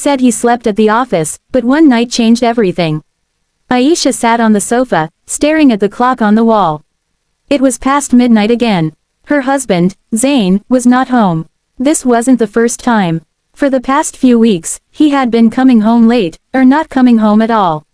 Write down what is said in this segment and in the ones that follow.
said he slept at the office, but one night changed everything. Aisha sat on the sofa, staring at the clock on the wall. It was past midnight again. Her husband, Zain, was not home. This wasn't the first time. For the past few weeks, he had been coming home late, or not coming home at all.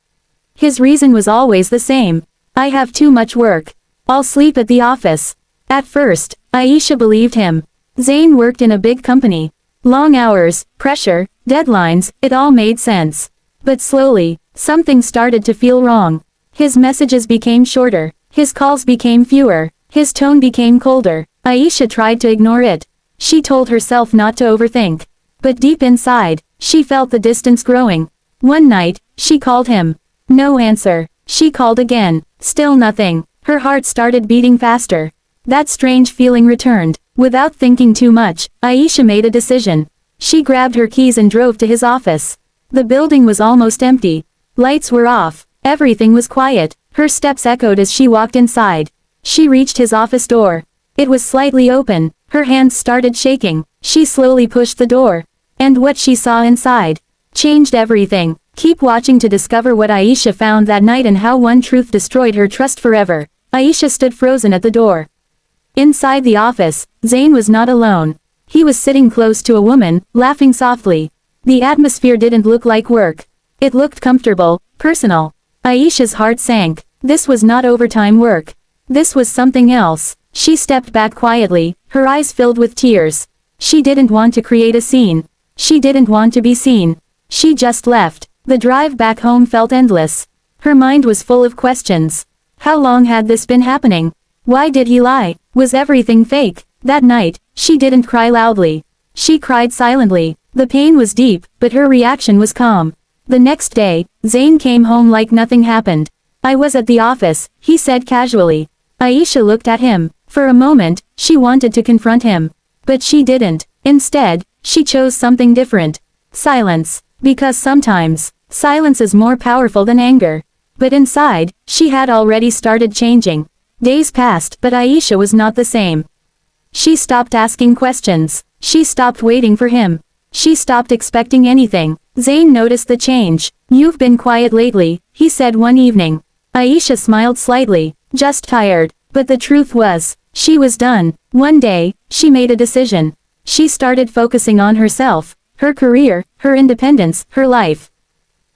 His reason was always the same. I have too much work. I'll sleep at the office. At first, Aisha believed him. Zain worked in a big company. Long hours, pressure, deadlines, it all made sense. But slowly, something started to feel wrong. His messages became shorter. His calls became fewer. His tone became colder. Aisha tried to ignore it. She told herself not to overthink. But deep inside, she felt the distance growing. One night, she called him. No answer. She called again. Still nothing. Her heart started beating faster. That strange feeling returned. Without thinking too much, Aisha made a decision. She grabbed her keys and drove to his office. The building was almost empty. Lights were off. Everything was quiet. Her steps echoed as she walked inside. She reached his office door. It was slightly open. Her hands started shaking. She slowly pushed the door. And what she saw inside changed everything. Keep watching to discover what Aisha found that night and how one truth destroyed her trust forever. Aisha stood frozen at the door. Inside the office, Zain was not alone. He was sitting close to a woman, laughing softly. The atmosphere didn't look like work. It looked comfortable, personal. Aisha's heart sank. This was not overtime work. This was something else. She stepped back quietly, her eyes filled with tears. She didn't want to create a scene. She didn't want to be seen. She just left. The drive back home felt endless. Her mind was full of questions. How long had this been happening? Why did he lie? Was everything fake? That night, she didn't cry loudly. She cried silently. The pain was deep, but her reaction was calm. The next day, Zain came home like nothing happened. I was at the office, he said casually. Aisha looked at him. For a moment, she wanted to confront him. But she didn't. Instead, she chose something different. Silence. Because sometimes, silence is more powerful than anger. But inside, she had already started changing. Days passed, but Aisha was not the same. She stopped asking questions. She stopped waiting for him. She stopped expecting anything. Zain noticed the change. You've been quiet lately, he said one evening. Aisha smiled slightly. Just tired. But the truth was, she was done. One day, she made a decision. She started focusing on herself, her career, her independence, her life.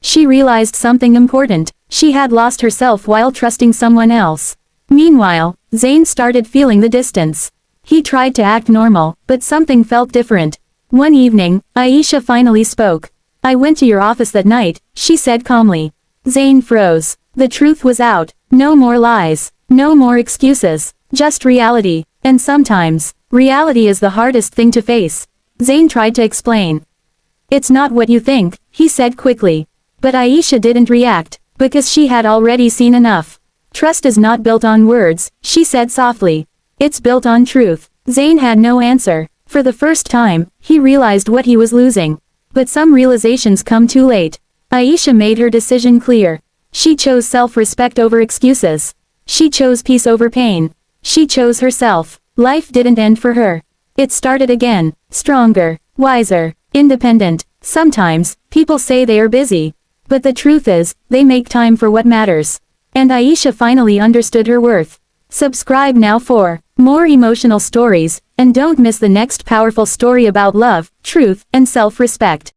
She realized something important. She had lost herself while trusting someone else. Meanwhile, Zain started feeling the distance. He tried to act normal, but something felt different. One evening, Aisha finally spoke. I went to your office that night, she said calmly. Zain froze. The truth was out. No more lies. No more excuses. Just reality. And sometimes, reality is the hardest thing to face. Zain tried to explain. It's not what you think, he said quickly. But Aisha didn't react, because she had already seen enough. Trust is not built on words, she said softly. It's built on truth. Zain had no answer. For the first time, he realized what he was losing. But some realizations come too late. Aisha made her decision clear. She chose self-respect over excuses. She chose peace over pain. She chose herself. Life didn't end for her. It started again. Stronger, wiser, independent. Sometimes, people say they are busy. But the truth is, they make time for what matters. And Aisha finally understood her worth. Subscribe now for more emotional stories, and don't miss the next powerful story about love, truth, and self-respect.